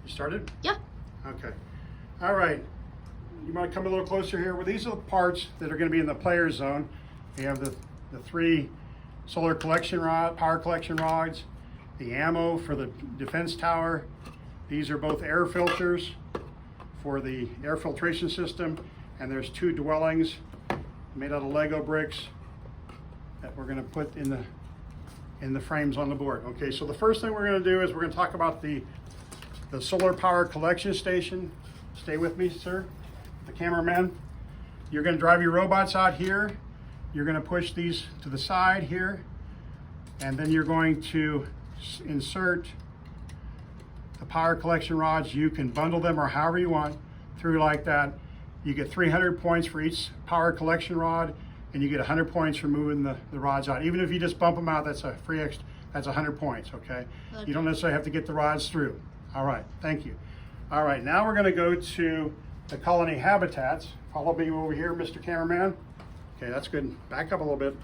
You started? Yeah. Okay. All right. You might come a little closer here. Well, these are the parts that are going to be in the player zone. We have the three solar collection rod, power collection rods, the ammo for the defense tower. These are both air filters for the air filtration system, and there's two dwellings made out of Lego bricks that we're going to put in the frames on the board. Okay, so the first thing we're going to do is we're going to talk about the solar power collection station. Stay with me, sir, the cameraman. You're going to drive your robots out here. You're going to push these to the side here, and then you're going to insert the power collection rods. You can bundle them or however you want through like that. You get 300 points for each power collection rod, and you get 100 points for moving the rods out. Even if you just bump them out, that's a free extra, that's 100 points, okay? You don't necessarily have to get the rods through. All right, thank you. All right, now we're gonna go to the colony habitats. Follow me over here, Mr. Cameraman. Okay, that's good. Back up a little bit.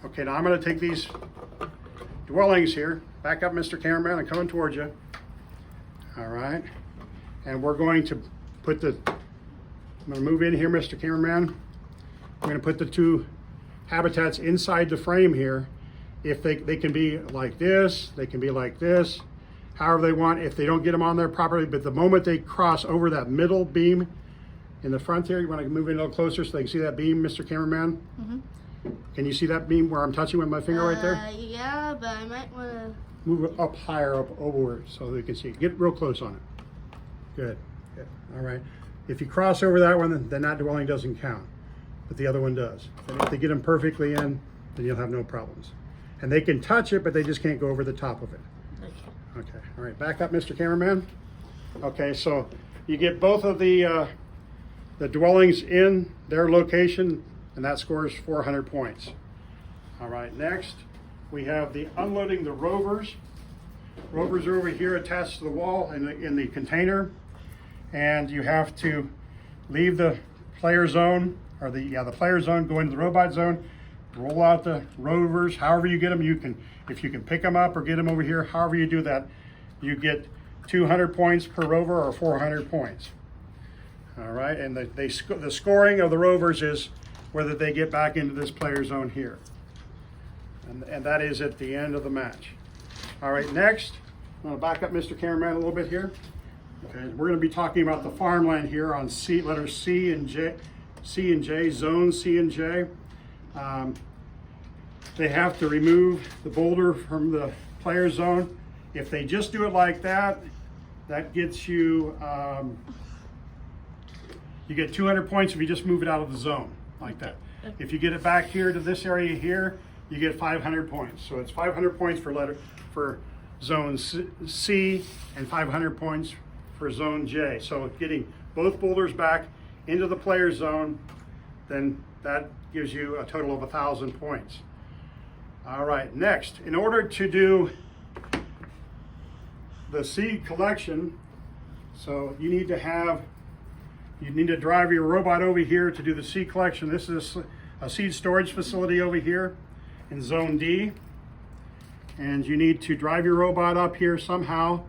Okay, now I'm gonna take these dwellings here. Back up, Mr. Cameraman, I'm coming towards you. All right, and we're going to put I'm gonna move in here, Mr. Cameraman. We're gonna put the two habitats inside the frame here. If they can be like this, they can be like this, however they want, if they don't get them on there properly. But the moment they cross over that middle beam in the front here, you want to move in a little closer so they can see that beam, Mr. Cameraman? Mm-hmm. Can you see that beam where I'm touching with my finger right there? Yeah, but I might want to move it up higher, up over so they can see. Get real close on it. Good, good, all right. If you cross over that one, then that dwelling doesn't count, but the other one does. And if they get them perfectly in, then you'll have no problems. And they can touch it, but they just can't go over the top of it. Okay, all right, back up, Mr. Cameraman. Okay, so you get both of the dwellings in their location, and that scores 400 points. All right, next we have the unloading the rovers. Rovers are over here attached to the wall in the container, and you have to leave the player zone, or the player zone, go into the robot zone, roll out the rovers. However you get them, if you can pick them up or get them over here, however you do that, you get 200 points per rover or 400 points. All right, and the scoring of the rovers is whether they get back into this player zone here. And that is at the end of the match. All right, next, I'm gonna back up Mr. Cameraman a little bit here. Okay, we're gonna be talking about the farmland here on letters C and J, zone C and J. They have to remove the boulder from the player zone. If they just do it like that, that gets you, you get 200 points if you just move it out of the zone like that. If you get it back here to this area here, you get 500 points. So it's 500 points for zone C and 500 points for zone J. So getting both boulders back into the player zone, then that gives you a total of 1,000 points. All right, next, in order to do the seed collection, so you need to drive your robot over here to do the seed collection. This is a seed storage facility over here in zone D. And you need to drive your robot up here somehow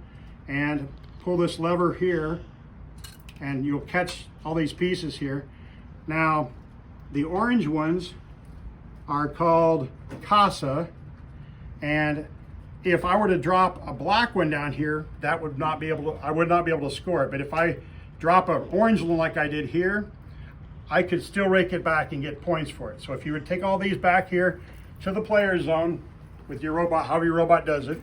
and pull this lever here, and you'll catch all these pieces here. Now, the orange ones are called CASA, and if I were to drop a black one down here, I would not be able to score it. But if I drop an orange one like I did here, I could still rake it back and get points for it. So if you would take all these back here to the player zone with your robot, however your robot does it,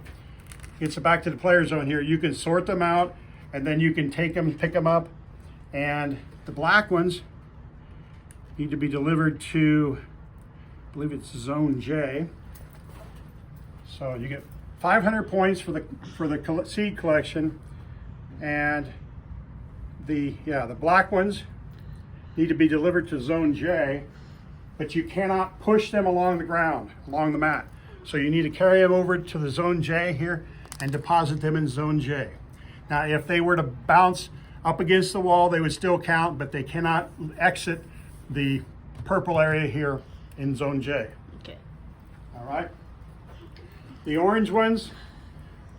gets it back to the player zone here, you can sort them out, and then you can pick them up, and the black ones need to be delivered to, I believe it's zone J. So you get 500 points for the seed collection, and the black ones need to be delivered to zone J, but you cannot push them along the ground, along the mat. So you need to carry them over to the zone J here and deposit them in zone J. Now, if they were to bounce up against the wall, they would still count, but they cannot exit the purple area here in zone J. Okay. All right. The orange ones,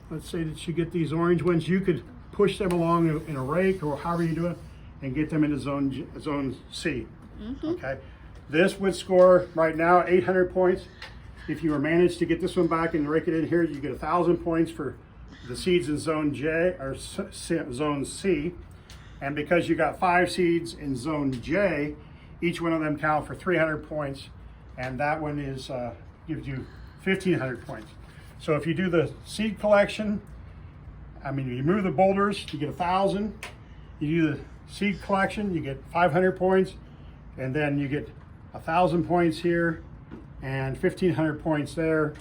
let's say that you get these orange ones, you could push them along in a rake or however you do it and get them into zone C. Okay, this would score right now 800 points. If you were managed to get this one back and rake it in here, you get 1,000 points for the seeds in zone J or zone C. And because you got 5 seeds in zone J, each one of them count for 300 points, and that one is gives you 1,500 points. So if you do the seed collection, I mean, you move the boulders, you get 1,000. You do the seed collection, you get 500 points, and then you get 1,000 points here and 1,500 points there.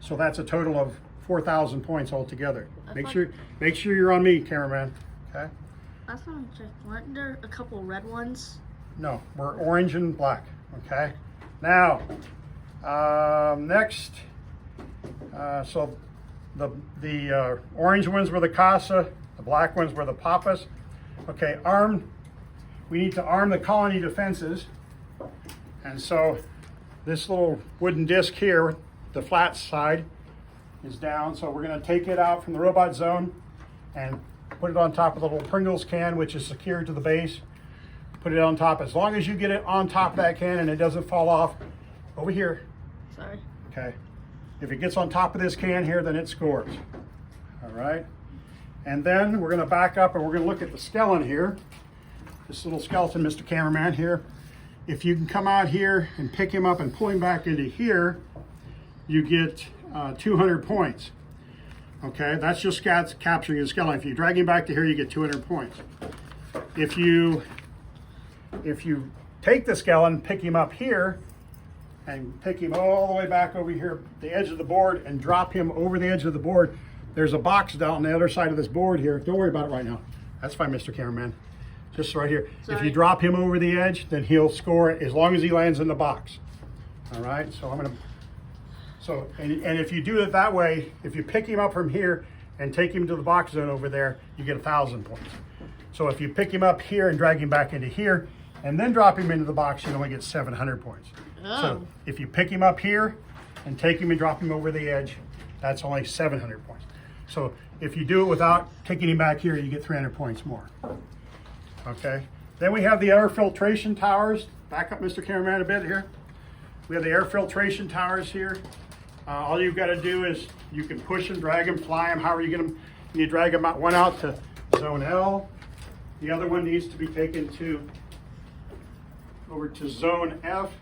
So that's a total of 4,000 points altogether. Make sure you're on me, cameraman. Okay. Last time I checked, weren't there a couple red ones? No, we're orange and black. Okay. Now, next, so the orange ones were the Casa, the black ones were the Papas. Okay, we need to arm the colony defenses. And so this little wooden disc here, the flat side, is down. So we're going to take it out from the robot zone and put it on top of the little Pringles can, which is secured to the base. Put it on top. As long as you get it on top of that can and it doesn't fall off, over here. Sorry. Okay. If it gets on top of this can here, then it scores. All right. And then we're going to back up and we're going to look at the skeleton here. This little skeleton, Mr. Cameraman here. If you can come out here and pick him up and pull him back into here, you get 200 points. Okay, that's just capturing the skeleton. If you drag him back to here, you get 200 points. If you take the skeleton, pick him up here, and pick him all the way back over here, the edge of the board, and drop him over the edge of the board, there's a box down on the other side of this board here. Don't worry about it right now. That's fine, Mr. Cameraman. Just right here. Sorry. If you drop him over the edge, then he'll score as long as he lands in the box. All right, so I'm gonna, and if you do it that way, if you pick him up from here and take him to the box zone over there, you get 1,000 points. So if you pick him up here and drag him back into here, and then drop him into the box, you only get 700 points. Oh. So if you pick him up here and take him and drop him over the edge, that's only 700 points. So if you do it without taking him back here, you get 300 points more. Okay. Then we have the air filtration towers. Back up, Mr. Cameraman, a bit here. We have the air filtration towers here. All you've got to do is you can push them, drag them, fly them, however you get them. You drag them out, one out to zone L. The other one needs to be taken over to zone F.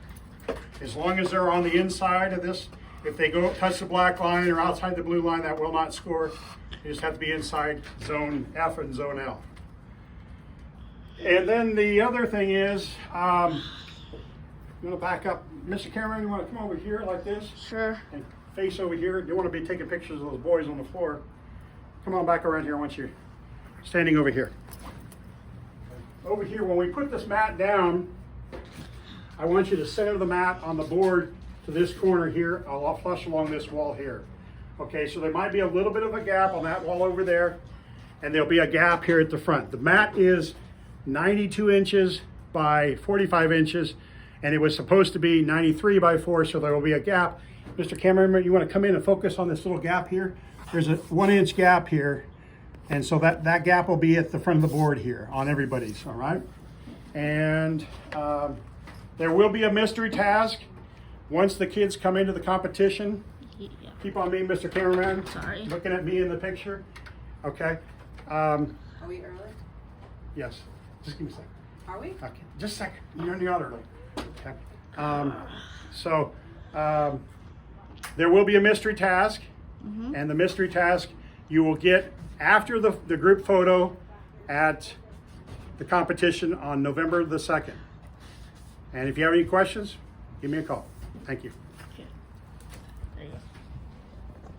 As long as they're on the inside of this, if they go touch the black line or outside the blue line, that will not score. You just have to be inside zone F and zone L. And then the other thing is, I'm going to back up. Mr. Cameron, you want to come over here like this? Sure. And face over here. You want to be taking pictures of those boys on the floor. Come on back around here. I want you standing over here. Over here, when we put this mat down, I want you to center the mat on the board to this corner here. I'll flush along this wall here. Okay, so there might be a little bit of a gap on that wall over there, and there'll be a gap here at the front. The mat is 92 inches by 45 inches, and it was supposed to be 93 by 4, so there will be a gap. Mr. Cameraman, you want to come in and focus on this little gap here? There's a 1-inch gap here, and so that gap will be at the front of the board here on everybody's, all right? And there will be a mystery task once the kids come into the competition. Yeah. Keep on me, Mr. Cameraman. Sorry. Looking at me in the picture. Okay. Are we early? Yes. Just give me a second. Are we? Okay. Just a second. You're not early. Okay. There will be a mystery task, and the mystery task you will get after the group photo at the competition on November the 2nd. And if you have any questions, give me a call. Thank you. Okay.